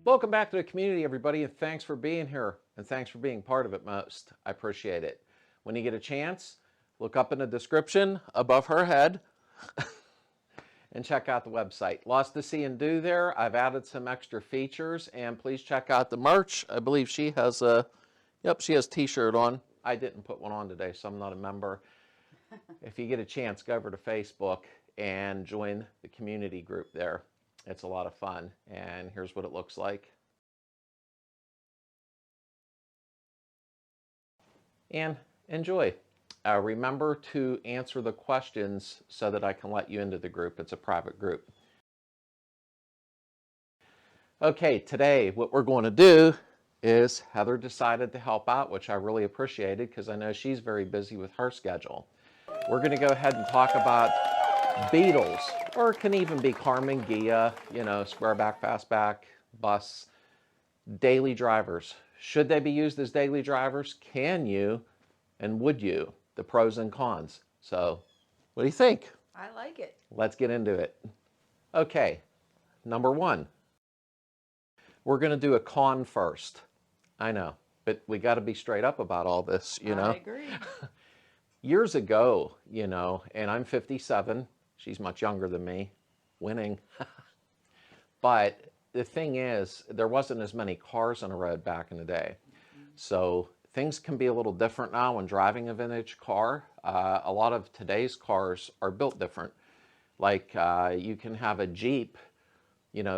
Welcome back to the community, everybody, and thanks for being here, and thanks for being part of it most. I appreciate it. When you get a chance, look up in the description above her head and check out the website. Lots to see and do there. I've added some extra features, and please check out the merch. I believe she has a, she has a t-shirt on. I didn't put one on today, so I'm not a member. If you get a chance, go over to Facebook and join the community group there. It's a lot of fun, and here's what it looks like. And enjoy. Remember to answer the questions so that I can let you into the group. It's a private group. Okay, today what we're going to do is Heather decided to help out, which I really appreciated because I know she's very busy with her schedule. We're going to go ahead and talk about Beetles, or it can even be Carmen, Ghia, square back, fastback, bus, daily drivers. Should they be used as daily drivers? Can you and would you? The pros and cons. So what do you think? I like it. Let's get into it. Okay, number one. We're going to do a con first. I know, but we got to be straight up about all this, I agree. Years ago, and I'm 57. She's much younger than me. Winning. But the thing is, there wasn't as many cars on the road back in the day. So things can be a little different now when driving a vintage car. A lot of today's cars are built different. Like you can have a Jeep,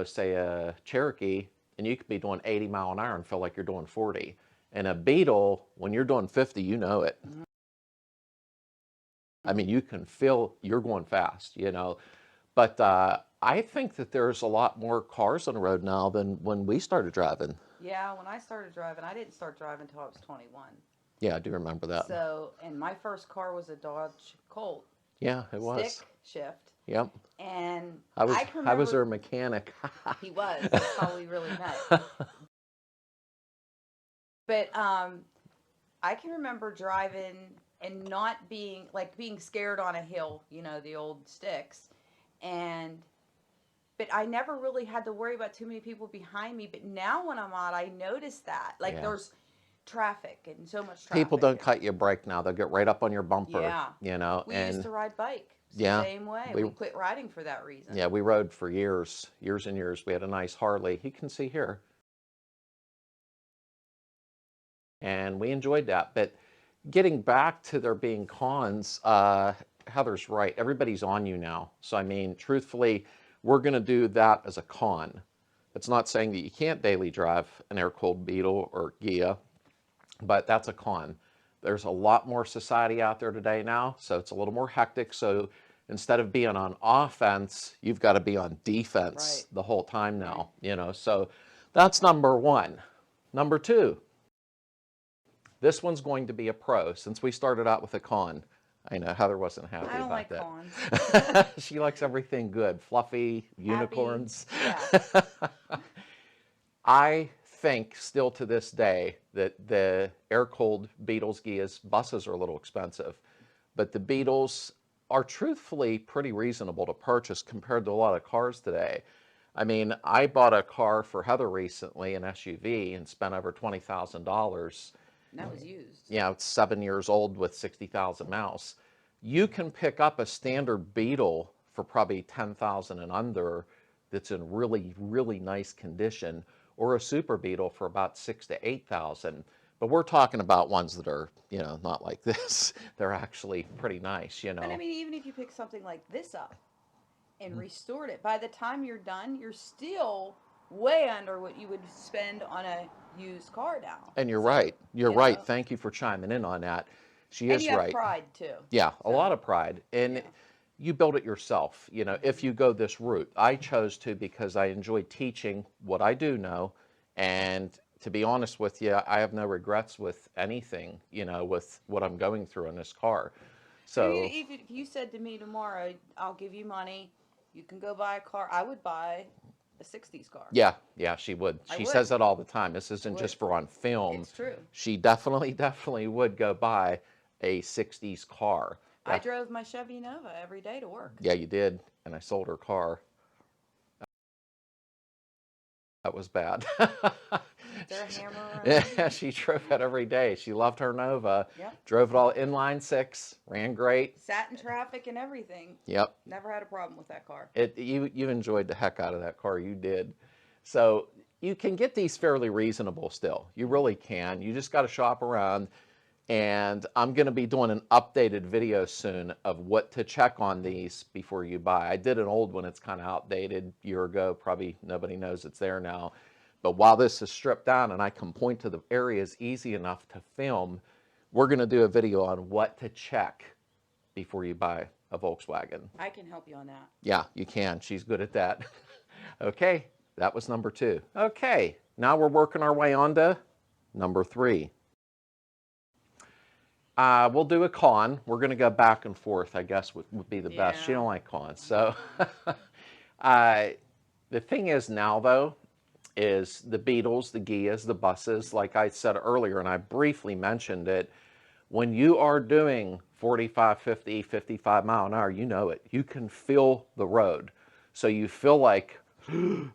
say a Cherokee, and you could be doing 80 mile an hour and feel like you're doing 40. And a Beetle, when you're doing 50, you know it. I mean, you can feel you're going fast, But I think that there's a lot more cars on the road now than when we started driving. Yeah, when I started driving, I didn't start driving until I was 21. Yeah, I do remember that. So, and my first car was a Dodge Colt. Yeah, it was. Stick shift. Yep. And I can remember, was their mechanic. He was. That's how we really met. But I can remember driving and not being scared on a hill, the old sticks. But I never really had to worry about too many people behind me. But now when I'm out, I notice that. Yeah. There's traffic and so much traffic. People don't cut you a break now. They'll get right up on your bumper. Yeah. We used to ride bike. Yeah. Same way. We quit riding for that reason. Yeah, we rode for years and years. We had a nice Harley. You can see here. And we enjoyed that. But getting back to there being cons, Heather's right. Everybody's on you now. So, I mean, truthfully, we're going to do that as a con. It's not saying that you can't daily drive an air-cooled Beetle or Ghia, but that's a con. There's a lot more society out there today now, so it's a little more hectic. So instead of being on offense, you've got to be on defense the whole time now, So that's number one. Number two, this one's going to be a pro since we started out with a con. I know Heather wasn't happy I don't about like that. cons. She likes everything good, fluffy, unicorns. Yeah. I think still to this day that the air-cooled Beetles, Ghias, buses are a little expensive, but the Beetles are truthfully pretty reasonable to purchase compared to a lot of cars today. I mean, I bought a car for Heather recently, an SUV, and spent over $20,000. That was used. Yeah, it's 7 years old with 60,000 miles. You can pick up a standard Beetle for probably 10,000 and under that's in really, really nice condition, or a Super Beetle for about 6,000 to 8,000. But we're talking about ones that are, not like this. They're actually pretty nice, And I mean, even if you pick something like this up and restored it, by the time you're done, you're still way under what you would spend on a used car now. And you're right. You're right. Thank you for chiming in on that. She is right. And you have pride too. Yeah, a lot of pride. And you build it yourself, if you go this route. I chose to because I enjoy teaching what I do know. And to be honest with you, I have no regrets with anything, with what I'm going through in this car. So if you said to me tomorrow, I'll give you money, you can go buy a car, I would buy a 60s car. Yeah, she would. She says that all the time. This isn't just for on film. It's true. She definitely would go buy a 60s car. I drove my Chevy Nova every day to work. Yeah, you did. And I sold her car. That was bad. Is there a hammer around? Yeah, she drove it every day. She loved her Nova. Yep. Drove it all inline six, ran great. Sat in traffic and everything. Yep. Never had a problem with that car. You enjoyed the heck out of that car. You did. So you can get these fairly reasonable still. You really can. You just got to shop around. And I'm going to be doing an updated video soon of what to check on these before you buy. I did an old one. It's kind of outdated a year ago. Probably nobody knows it's there now. But while this is stripped down and I can point to the areas easy enough to film, we're going to do a video on what to check before you buy a Volkswagen. I can help you on that. Yeah, you can. She's good at that. Okay, that was number 2. Okay, now we're working our way on to number 3. We'll do a con. We're going to go back and forth, I guess, would be the best. She don't like cons. So the thing is now, though, is the Beetles, the Ghias, the buses, like I said earlier, and I briefly mentioned it, when you are doing 45, 50, 55 mile an hour, you know it. You can feel the road. So you feel like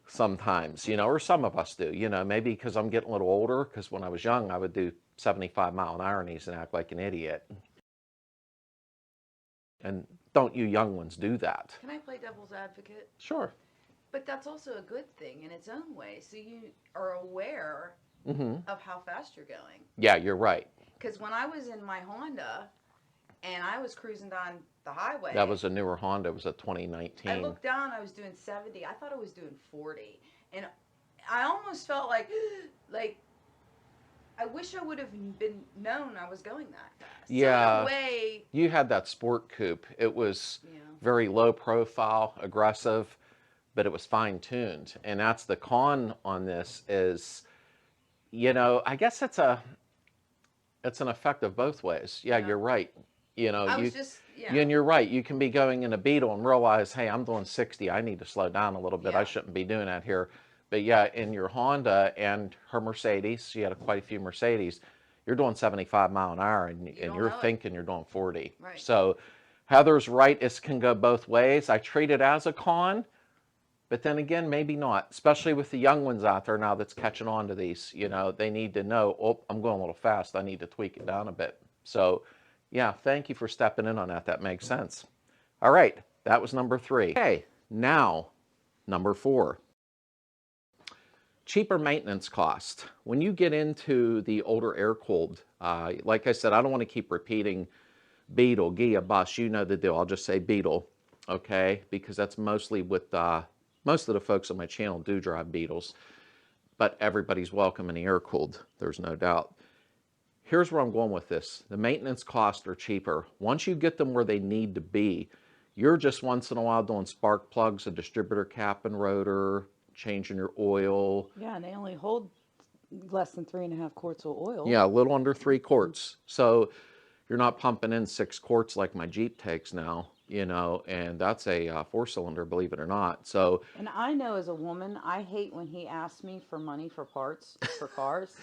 sometimes, you know, or some of us do, you know, maybe because I'm getting a little older, because when I was young, I would do 75 mile an hour and act like an idiot. And don't you young ones do that? Can I play devil's advocate? Sure. But that's also a good thing in its own way. So you are aware of how fast you're going. Yeah, you're right. Because when I was in my Honda and I was cruising down the highway. That was a newer Honda. It was a 2019. I looked down, I was doing 70. I thought I was doing 40. And I almost felt like I wish I would have been known I was going that fast. Yeah. So in a way, you had that sport coupe. It was very low profile, aggressive, but it was fine tuned. And that's the con on this is, you know, I guess it's an effect of both ways. Yeah, you're right. You know, and you're right. You can be going in a Beetle and realize, hey, I'm doing 60. I need to slow down a little bit. I shouldn't be doing that here. But yeah, in your Honda and her Mercedes, she had quite a few Mercedes, you're doing 75 mile an hour and you're thinking you're doing 40. Right. So Heather's right. It can go both ways. I treat it as a con, but then again, maybe not, especially with the young ones out there now that's catching on to these. You know, they need to know, oh, I'm going a little fast. I need to tweak it down a bit. So yeah, thank you for stepping in on that. That makes sense. All right, that was number 3. Okay, now number 4. Cheaper maintenance cost. When you get into the older air-cooled, like I said, I don't want to keep repeating Beetle, Ghia, bus. You know the deal. I'll just say Beetle, okay? Because that's mostly what most of the folks on my channel do drive Beetles. But everybody's welcome in the air-cooled. There's no doubt. Here's where I'm going with this. The maintenance costs are cheaper. Once you get them where they need to be, you're just once in a while doing spark plugs, a distributor cap and rotor, changing your oil. Yeah, and they only hold less than 3.5 quarts of oil. Yeah, a little under 3 quarts. So you're not pumping in 6 quarts like my Jeep takes now, you know, and that's a 4-cylinder, believe it or not. So, and I know as a woman, I hate when he asks me for money for parts for cars,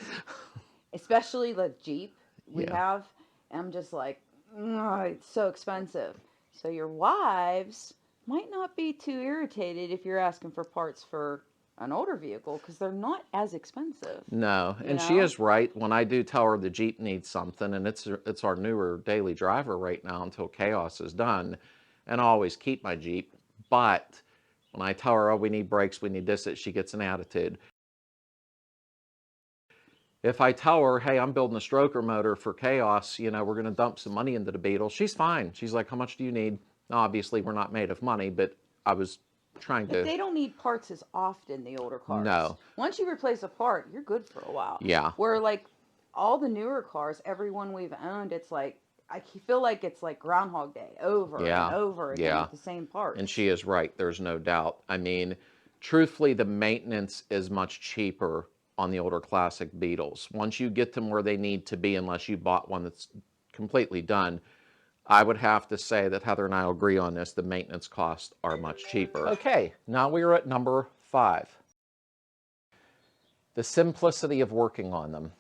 especially the Jeep we have. I'm just like, it's so expensive. So your wives might not be too irritated if you're asking for parts for an older vehicle because they're not as expensive. No, and she is right. When I do tell her the Jeep needs something, and it's our newer daily driver right now until chaos is done, and I always keep my Jeep. But when I tell her, oh, we need brakes, we need this, she gets an attitude. If I tell her, hey, I'm building a stroker motor for chaos, you know, we're going to dump some money into the Beetle, she's fine. She's like, how much do you need? Obviously, we're not made of money, but I was trying to... They don't need parts as often, the older cars. No. Once you replace a part, you're good for a while. Yeah. Where, like, all the newer cars, every one we've owned, it's like, I feel like it's like Groundhog Day, over and over again with the same parts. And she is right. There's no doubt. I mean, truthfully, the maintenance is much cheaper on the older classic Beetles. Once you get them where they need to be, unless you bought one that's completely done, I would have to say that Heather and I will agree on this. The maintenance costs are much cheaper. Okay, now we are at number 5. The simplicity of working on them.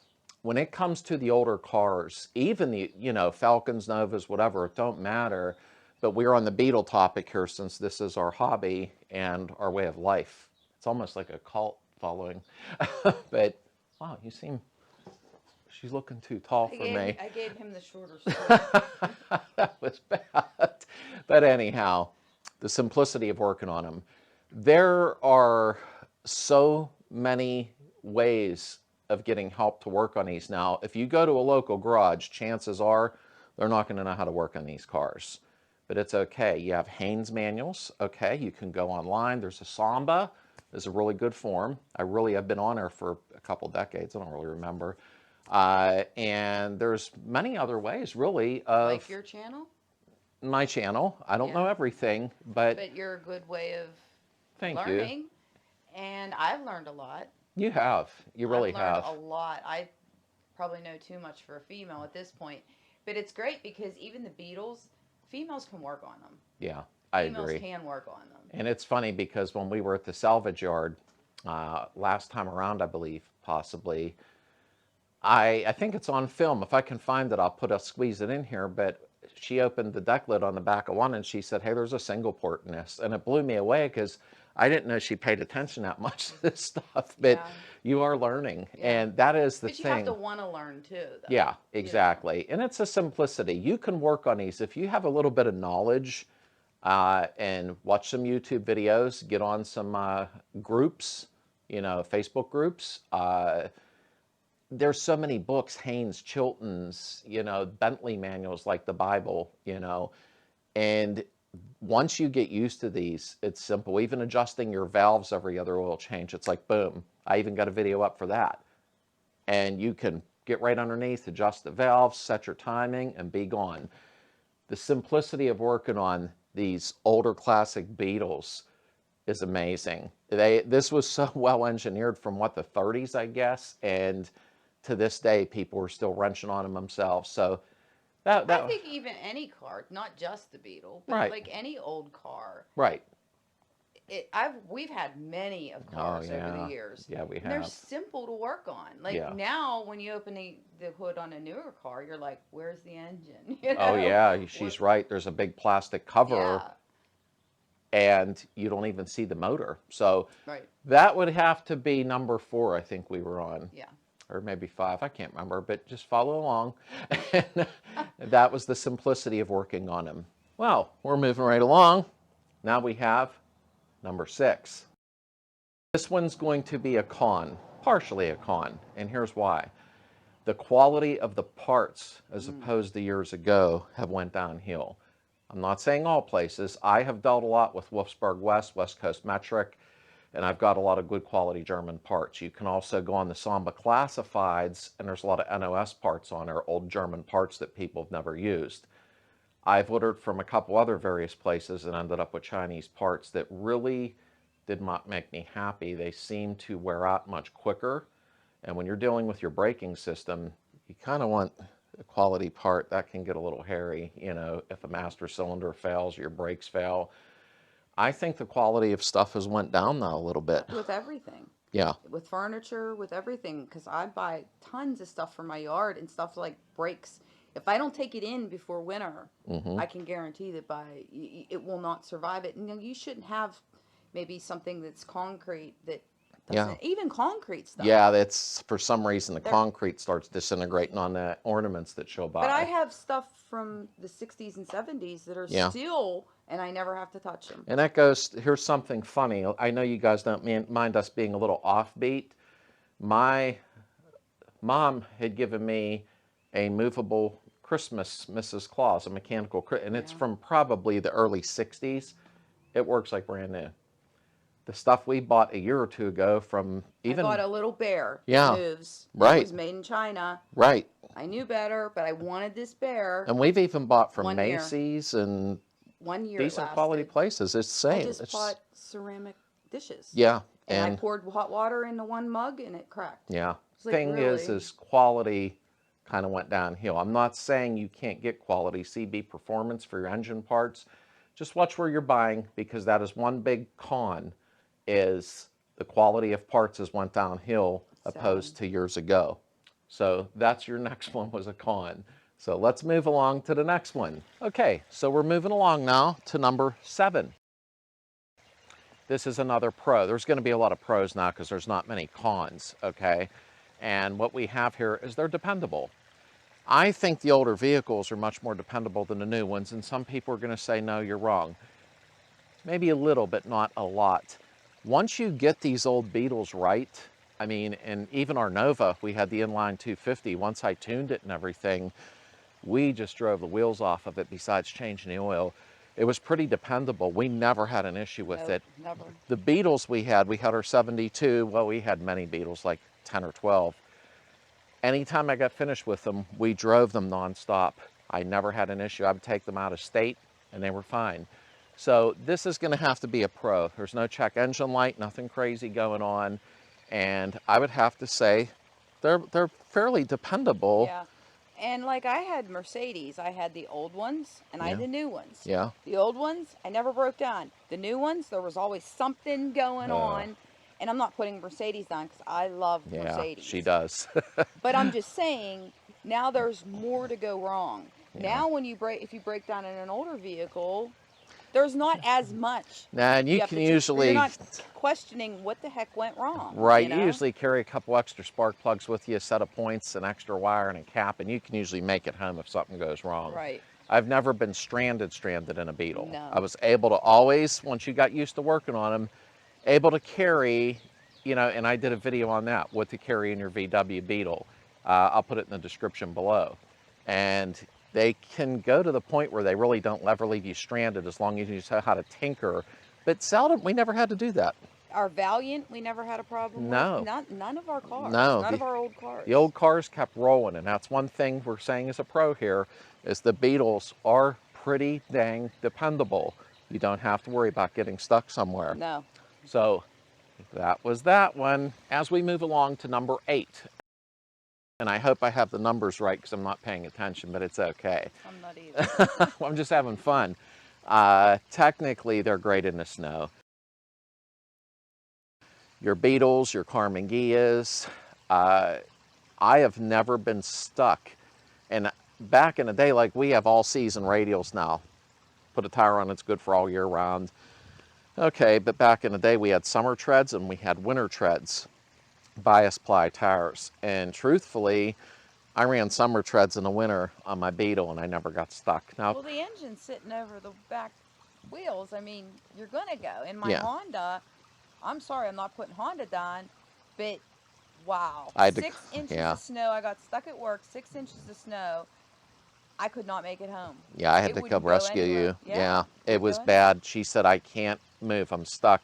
When it comes to the older cars, even the, you know, Falcons, Novas, whatever, it don't matter. But we're on the Beetle topic here since this is our hobby and our way of life. It's almost like a cult following. But wow, you seem, she's looking too tall for me. I gave him the shorter skirt. That was bad. But anyhow, the simplicity of working on them. There are so many ways of getting help to work on these now. If you go to a local garage, chances are they're not going to know how to work on these cars. But it's okay. You have Haynes manuals. Okay, you can go online. There's a Samba. There's a really good form. I've been on there for a couple decades. I don't really remember. And there's many other ways, really, of Like your channel? my channel. I don't know everything, but you're a good way of thank learning. you. And I've learned a lot. You have. You really I've learned have. a lot. I probably know too much for a female at this point. But it's great because even the Beetles, females can work on them. Yeah, I Females agree. can work on them. And it's funny because when we were at the salvage yard last time around, I believe, possibly, I think it's on film. If I can find it, I'll squeeze it in here. But she opened the deck lid on the back of one and she said, hey, there's a single port in this. And it blew me away because I didn't know she paid attention that much to this stuff. But you are learning. Yeah. And that is the But thing. you have to want to learn too, though. Yeah, exactly. And it's a simplicity. You can work on these. If you have a little bit of knowledge and watch some YouTube videos, get on some groups, Facebook groups. There's so many books, Haynes, Chilton's, Bentley manuals like the Bible, and once you get used to these, it's simple. Even adjusting your valves every other oil change, it's like, boom. I even got a video up for that. And you can get right underneath, adjust the valves, set your timing, and be gone. The simplicity of working on these older classic Beetles is amazing. This was so well engineered from the 30s, I guess, and to this day, people are still wrenching on them themselves. So I think even any car, not just the Beetle, but like any old car. Right. We've had many of cars over the years. Yeah, we have. And they're simple to work on. Like now, when you open the hood on a newer car, you're like, "Where's the engine?" Oh yeah, she's right. There's a big plastic cover, and you don't even see the motor. So that would have to be number 4. I think we were on. Yeah. Or maybe 5. I can't remember. But just follow along. And that was the simplicity of working on them. Well, we're moving right along. Now we have number 6. This one's going to be a con, partially a con, and here's why. The quality of the parts, as opposed to years ago, have went downhill. I'm not saying all places. I have dealt a lot with Wolfsburg West, West Coast Metric, and I've got a lot of good quality German parts. You can also go on the Samba Classifieds, and there's a lot of NOS parts on there, old German parts that people have never used. I've ordered from a couple other various places and ended up with Chinese parts that really did not make me happy. They seem to wear out much quicker. And when you're dealing with your braking system, you kind of want a quality part. That can get a little hairy, if a master cylinder fails or your brakes fail. I think the quality of stuff has went down now a little bit. With everything. Yeah. With furniture, with everything. Because I buy tons of stuff for my yard and stuff like brakes. If I don't take it in before winter, I can guarantee that it will not survive it. And you shouldn't have maybe something that's concrete that doesn't, even concrete stuff. Yeah, that's for some reason the concrete starts disintegrating on the ornaments that she'll buy. But I have stuff from the 60s and 70s that are still, and I never have to touch them. And here's something funny. I know you guys don't mind us being a little offbeat. My mom had given me a movable Christmas Mrs. Claus, a mechanical, and it's from probably the early 60s. It works like brand new. The stuff we bought a year or two ago from even... I bought a little bear. Yeah. Moves. Right. It was made in China. Right. I knew better, but I wanted this bear. And we've even bought from Macy's and 1 year decent quality places. It's the same. I just bought ceramic dishes. Yeah. And I poured hot water into one mug and it cracked. Yeah. Like, thing is quality kind of went downhill. I'm not saying you can't get quality CB performance for your engine parts. Just watch where you're buying, because that is one big con, is the quality of parts has went downhill opposed to years ago. So that's your next one, was a con. So let's move along to the next one. Okay, so we're moving along now to number 7. this is another pro. There's going to be a lot of pros now because there's not many cons, okay? And what we have here is they're dependable. I think the older vehicles are much more dependable than the new ones, and some people are going to say, no, you're wrong. Maybe a little, but not a lot. Once you get these old Beetles right, I mean, and even our Nova, we had the inline 250. Once I tuned it and everything, we just drove the wheels off of it besides changing the oil. It was pretty dependable. We never had an issue with it. Never. The Beetles we had our 72. Well, we had many Beetles, like 10 or 12. Anytime I got finished with them, we drove them nonstop. I never had an issue. I would take them out of state and they were fine. So this is going to have to be a pro. There's no check engine light, nothing crazy going on. And I would have to say they're fairly dependable. Yeah. And like I had Mercedes, I had the old ones and I had the new ones. Yeah. The old ones, I never broke down. The new ones, there was always something going on. And I'm not putting Mercedes down because I love Mercedes. She does. But I'm just saying, now there's more to go wrong. Now when if you break down in an older vehicle, there's not as much. Nah, and you can usually... You're not questioning what the heck went wrong. Right, you usually carry a couple extra spark plugs with you, a set of points, an extra wire, and a cap, and you can usually make it home if something goes wrong. Right. I've never been stranded in a Beetle. No. I was able to always, once you got used to working on them, able to carry, you know, and I did a video on that, what to carry in your VW Beetle. I'll put it in the description below. And they can go to the point where they really don't ever leave you stranded as long as you know how to tinker. But seldom, we never had to do that. Our Valiant, we never had a problem with. None of our cars. No. None of our old cars. The old cars kept rolling, and that's one thing we're saying as a pro here, is the Beetles are pretty dang dependable. You don't have to worry about getting stuck somewhere. No. So that was that one. As we move along to number 8, and I hope I have the numbers right because I'm not paying attention, but it's okay. I'm not either. I'm just having fun. Technically, they're great in the snow. Your Beetles, your Carmen Ghias. I have never been stuck. And back in the day, like we have all-season radials now. Put a tire on, it's good for all year round. Okay, but back in the day, we had summer treads and we had winter treads, bias ply tires. And truthfully, I ran summer treads in the winter on my Beetle and I never got stuck. Now, well, the engine's sitting over the back wheels. I mean, you're going to go. In my Honda, I'm sorry, I'm not putting Honda down, but wow. 6 inches of snow. I got stuck at work, 6 inches of snow. I could not make it home. Yeah, I had to come rescue you. Yeah, it was bad. She said, I can't move, I'm stuck.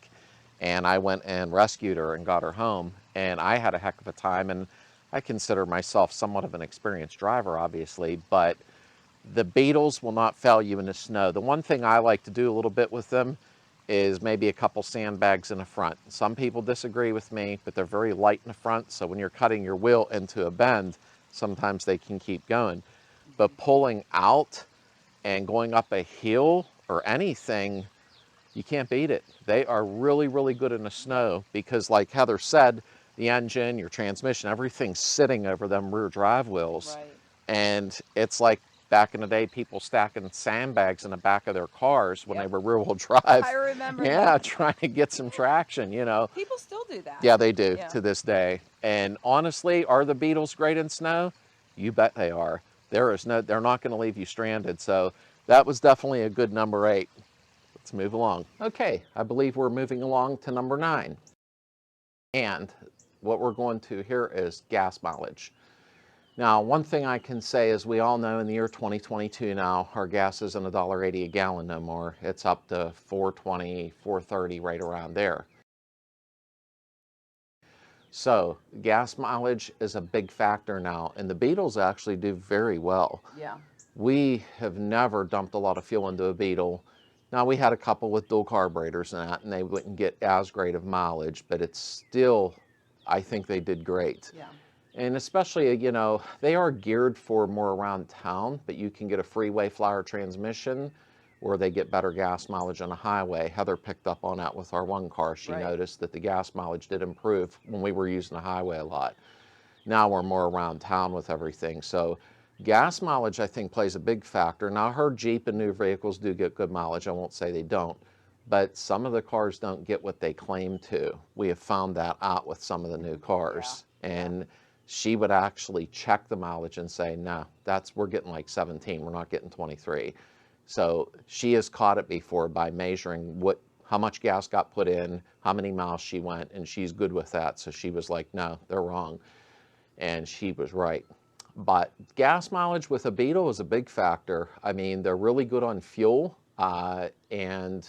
And I went and rescued her and got her home. And I had a heck of a time. And I consider myself somewhat of an experienced driver, obviously. But the Beetles will not fail you in the snow. The one thing I like to do a little bit with them is maybe a couple sandbags in the front. Some people disagree with me, but they're very light in the front. So when you're cutting your wheel into a bend, sometimes they can keep going. But pulling out and going up a hill or anything, you can't beat it. They are really, really good in the snow because, like Heather said, the engine, your transmission, everything's sitting over them rear drive wheels. Right. And it's like back in the day, people stacking sandbags in the back of their cars when they were rear-wheel drive. I remember that. Trying to get some traction, you know. People still do that. Yeah, they do to this day. And honestly, are the Beetles great in snow? You bet they are. They're not going to leave you stranded. So that was definitely a good number 8. Let's move along. Okay, I believe we're moving along to number 9. And what we're going to here is gas mileage. Now, one thing I can say is we all know in the year 2022 now, our gas isn't $1.80 a gallon no more. It's up to $4.20, $4.30, right around there. So gas mileage is a big factor now, and the Beetles actually do very well. Yeah. We have never dumped a lot of fuel into a Beetle. Now, we had a couple with dual carburetors and that, and they wouldn't get as great of mileage, but it's still, I think they did great. Yeah. And especially, you know, they are geared for more around town, but you can get a freeway flyer transmission or they get better gas mileage on a highway. Heather picked up on that with our one car. She noticed that the gas mileage did improve when we were using the highway a lot. Now we're more around town with everything. So gas mileage, I think, plays a big factor. Now, I heard Jeep and new vehicles do get good mileage. I won't say they don't. but some of the cars don't get what they claim to. We have found that out with some of the new cars. Yeah. And she would actually check the mileage and say, no, we're getting like 17, we're not getting 23. So she has caught it before by measuring how much gas got put in, how many miles she went, and she's good with that. So she was like, no, they're wrong. And she was right. But gas mileage with a Beetle is a big factor. I mean, they're really good on fuel, and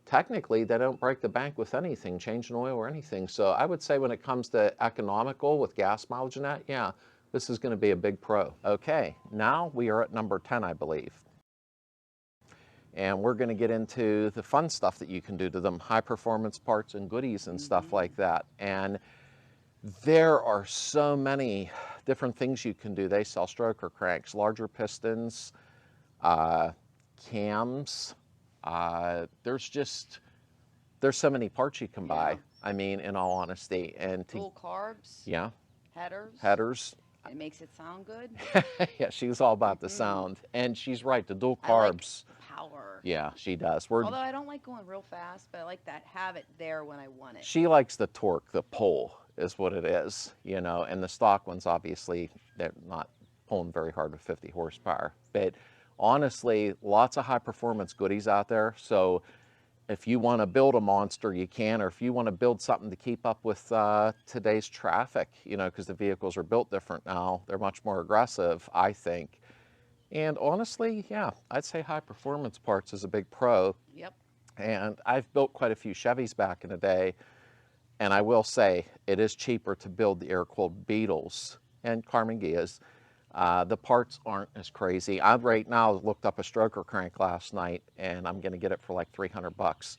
technically they don't break the bank with anything, changing oil or anything. So I would say when it comes to economical with gas mileage and that, yeah, this is going to be a big pro. Okay, now we are at number 10, I believe. And we're going to get into the fun stuff that you can do to them, high performance parts and goodies and stuff like that. And there are so many different things you can do. They sell stroker cranks, larger pistons, cams. There's so many parts you can buy. I mean, in all honesty, and dual carbs. Yeah. Headers. It makes it sound good. Yeah, she's all about the sound, and she's right. The dual carbs. I like power. Yeah, she does. Although I don't like going real fast, but I like that have it there when I want it. She likes the torque, the pull is what it is, you know, and the stock ones, obviously, they're not pulling very hard with 50 horsepower. But honestly, lots of high performance goodies out there. So if you want to build a monster, you can, or if you want to build something to keep up with today's traffic, you know, because the vehicles are built different now. They're much more aggressive, I think. And honestly, yeah, I'd say high performance parts is a big pro. Yep. And I've built quite a few Chevys back in the day. And I will say, it is cheaper to build the air-cooled Beetles and Carmen Ghias. The parts aren't as crazy. I right now looked up a stroker crank last night, and I'm going to get it for like 300 bucks.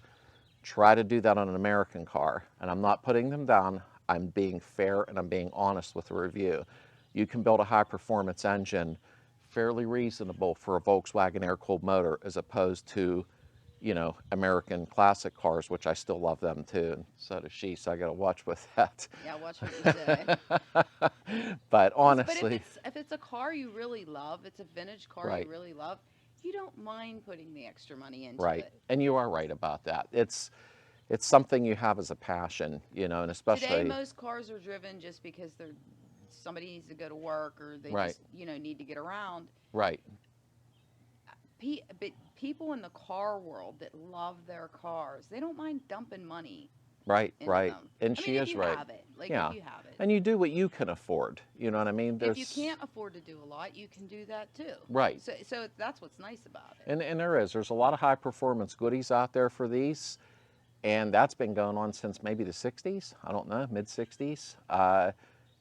Try to do that on an American car. And I'm not putting them down. I'm being fair and I'm being honest with the review. You can build a high-performance engine fairly reasonable for a Volkswagen air-cooled motor as opposed to, you know, American classic cars, which I still love them too, and so does she, so I gotta watch with that. Yeah, watch what you say. But honestly... But if it's a car you really love, it's a vintage car you really love, you don't mind putting the extra money into it. And you are right about that. It's something you have as a passion, you know, and especially... Today, most cars are driven just because somebody needs to go to work, or they just, you know, need to get around. Right. But people in the car world that love their cars, they don't mind dumping money. Right. Them. And she is right. Have it. Like, yeah. if you have it. And you do what you can afford. You know what I mean? If you can't afford to do a lot, you can do that too. Right. So that's what's nice about it. And there's a lot of high performance goodies out there for these. And that's been going on since maybe the 60s. I don't know, mid 60s.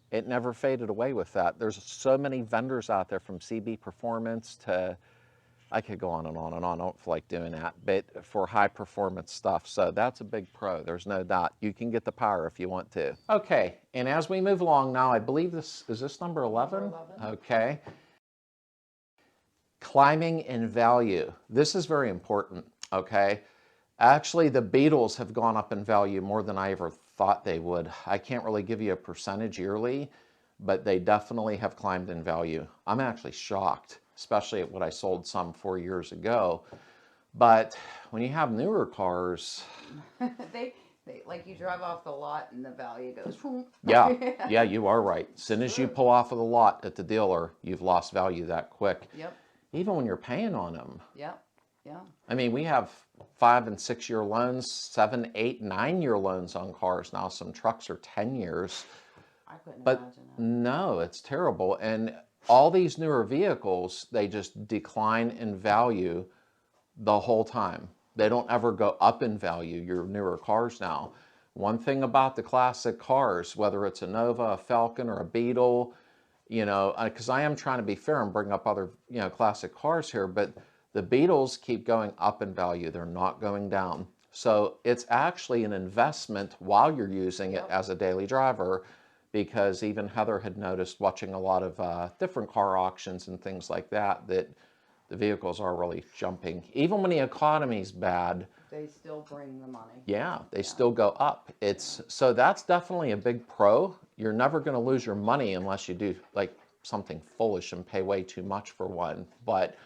It never faded away with that. There's so many vendors out there, from CB Performance to, I could go on and on and on. I don't feel like doing that, but for high performance stuff. So that's a big pro. There's no doubt. You can get the power if you want to. Okay, and as we move along now, I believe is this number 11? Number 11. Okay. Climbing in value. This is very important, okay? Actually, the Beetles have gone up in value more than I ever thought they would. I can't really give you a percentage yearly, but they definitely have climbed in value. I'm actually shocked, especially at what I sold some 4 years ago. But when you have newer cars... they like, you drive off the lot and the value goes... Yeah, you are right. As soon as you pull off of the lot at the dealer, you've lost value that quick. Yep. Even when you're paying on them. Yep. Yeah. I mean, we have 5 and 6 year loans, 7, 8, 9 year loans on cars now. Some trucks are 10 years. I couldn't but imagine that. No, it's terrible. And all these newer vehicles, they just decline in value the whole time. They don't ever go up in value, your newer cars now. One thing about the classic cars, whether it's a Nova, a Falcon, or a Beetle, you know, because I am trying to be fair and bring up other, you know, classic cars here, but the Beetles keep going up in value. They're not going down. So it's actually an investment while you're using it as a daily driver, because even Heather had noticed, watching a lot of different car auctions and things like that, that the vehicles are really jumping. Even when the economy's bad, they still bring the money. Yeah, they still go up. So that's definitely a big pro. You're never going to lose your money unless you do like something foolish and pay way too much for one. But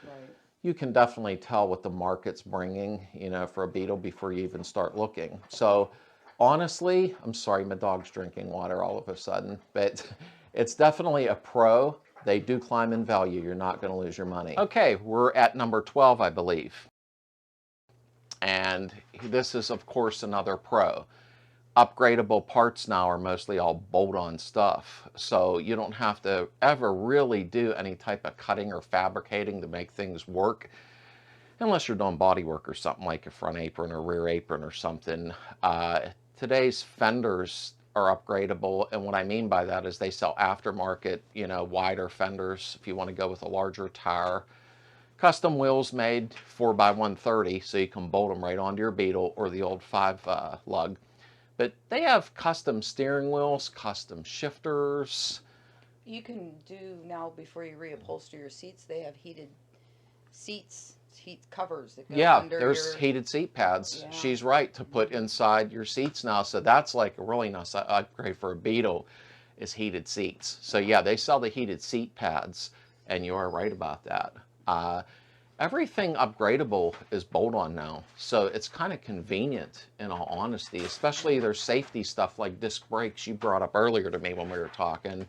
you can definitely tell what the market's bringing, for a Beetle before you even start looking. So honestly, I'm sorry, my dog's drinking water all of a sudden, but it's definitely a pro. They do climb in value. You're not going to lose your money. Okay, we're at number 12, I believe. And this is, of course, another pro. Upgradable parts now are mostly all bolt-on stuff, so you don't have to ever really do any type of cutting or fabricating to make things work, unless you're doing body work or something like a front apron or rear apron or something. Today's fenders are upgradable, and what I mean by that is they sell aftermarket, wider fenders if you want to go with a larger tire. Custom wheels made 4x130, so you can bolt them right onto your Beetle or the old 5 lug. But they have custom steering wheels, custom shifters. You can do now, before you reupholster your seats, they have heated seats, heat covers that go under there's heated seat pads. Yeah. She's right, to put inside your seats now. So that's like a really nice upgrade for a Beetle, is heated seats. So yeah, they sell the heated seat pads, and you are right about that. Everything upgradable is bolt-on now, so it's kind of convenient, in all honesty, especially their safety stuff like disc brakes. You brought up earlier to me when we were talking.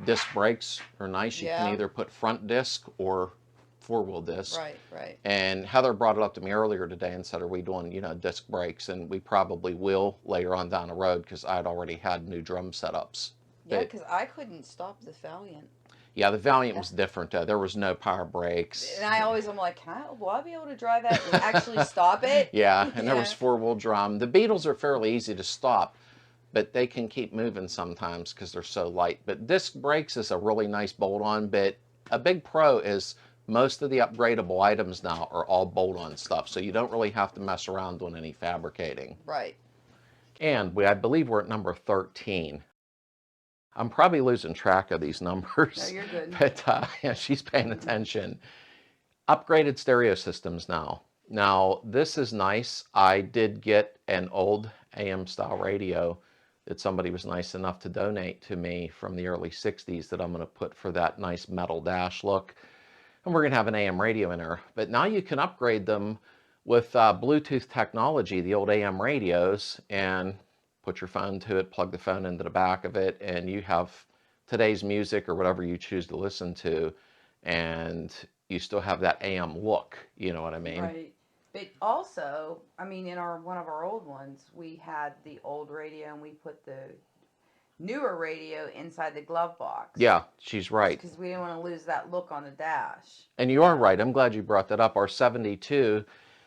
Disc brakes are nice. You can either put front disc or four-wheel disc. Right. And Heather brought it up to me earlier today and said, are we doing, disc brakes? And we probably will later on down the road, because I'd already had new drum setups. Yeah, because I couldn't stop the Valiant. Yeah, the Valiant was different. There was no power brakes. And I'm like, will I be able to drive that and actually stop it? Yeah, and there was four-wheel drum. The Beetles are fairly easy to stop, but they can keep moving sometimes because they're so light. But disc brakes is a really nice bolt-on, but a big pro is most of the upgradable items now are all bolt-on stuff, so you don't really have to mess around doing any fabricating. Right. And I believe we're at number 13. I'm probably losing track of these numbers. No, you're good. But yeah, she's paying attention. Upgraded stereo systems now. Now, this is nice. I did get an old AM style radio that somebody was nice enough to donate to me from the early 60s that I'm going to put for that nice metal dash look. And we're going to have an AM radio in there. But now you can upgrade them with Bluetooth technology, the old AM radios, and put your phone to it, plug the phone into the back of it, and you have today's music or whatever you choose to listen to, and you still have that AM look, you know what I mean? Right. But also, I mean, in one of our old ones, we had the old radio and we put the newer radio inside the glove box. Yeah, she's right. Because we didn't want to lose that look on the dash. And you are right. I'm glad you brought that up. Our 72,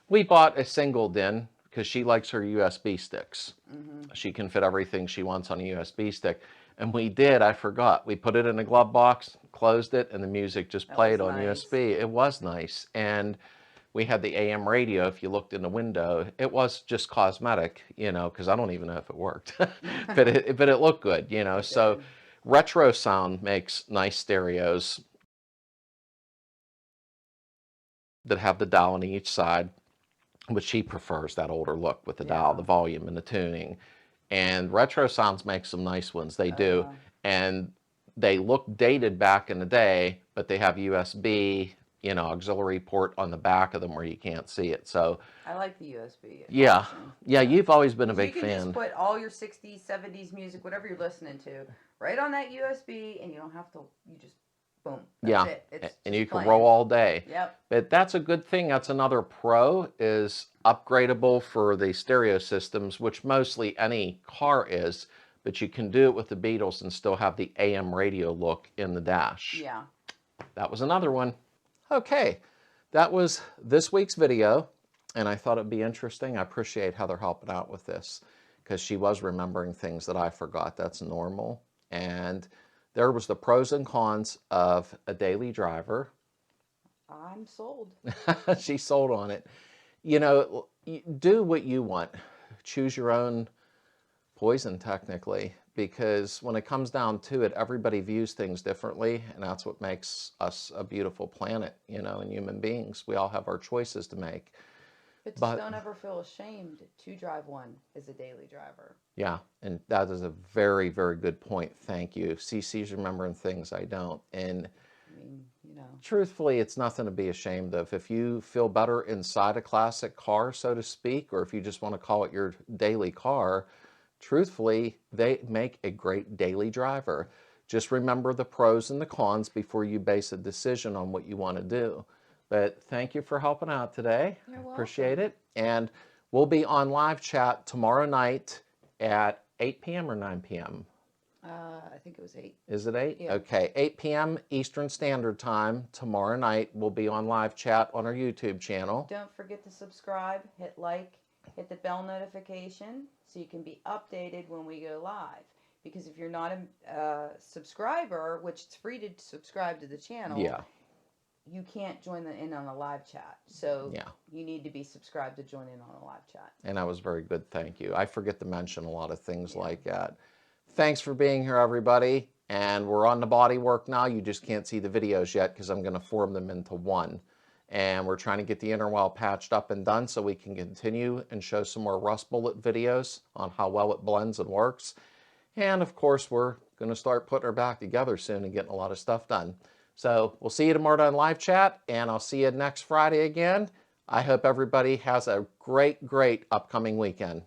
we bought a single DIN because she likes her USB sticks. She can fit everything she wants on a USB stick. And we did, I forgot. We put it in a glove box, closed it, and the music just played on USB. It was nice. And we had the AM radio. If you looked in the window, it was just cosmetic, because I don't even know if it worked. but it looked good, So retro sound makes nice stereos that have the dial on each side, but she prefers that older look with the dial, the volume, and the tuning. And retro sounds make some nice ones. They do. And they look dated back in the day, but they have USB, auxiliary port on the back of them where you can't see it. So I like the USB. Yeah, you've always been a big fan. You can just put all your 60s, 70s music, whatever you're listening to, right on that USB, and you don't have to, you just, boom, that's it. And you can roll all day. Yep. But that's a good thing. That's another pro, is upgradable for the stereo systems, which mostly any car is, but you can do it with the Beetles and still have the AM radio look in the dash. Yeah. That was another one. Okay, that was this week's video, and I thought it'd be interesting. I appreciate Heather helping out with this, because she was remembering things that I forgot. That's normal. And there was the pros and cons of a daily driver. I'm sold. She's sold on it. Do what you want. Choose your own poison, technically, because when it comes down to it, everybody views things differently, and that's what makes us a beautiful planet, and human beings. We all have our choices to make. But don't ever feel ashamed to drive one as a daily driver. Yeah, and that is a very, very good point. Thank you. CC's remembering things I don't. And I mean, No. Truthfully, it's nothing to be ashamed of. If you feel better inside a classic car, so to speak, or if you just want to call it your daily car, truthfully, they make a great daily driver. Just remember the pros and the cons before you base a decision on what you want to do. But thank you for helping out today. You're Appreciate welcome. it. And we'll be on live chat tomorrow night at 8 p.m. or 9 p.m. I think it was 8. Is it 8? Yeah. Okay, 8 p.m. Eastern Standard Time tomorrow night. We'll be on live chat on our YouTube channel. Don't forget to subscribe, hit like, hit the bell notification so you can be updated when we go live. Because if you're not a subscriber, which it's free to subscribe to the channel, Yeah. you can't join in on a live chat. So Yeah. you need to be subscribed to join in on a live chat. And that was very good. Thank you. I forget to mention a lot of things like that. Thanks for being here, everybody. And we're on the body work now. You just can't see the videos yet because I'm going to form them into one. And we're trying to get the inner well patched up and done so we can continue and show some more rust bullet videos on how well it blends and works. And of course, we're going to start putting her back together soon and getting a lot of stuff done. So we'll see you tomorrow on live chat, and I'll see you next Friday again. I hope everybody has a great, great upcoming weekend.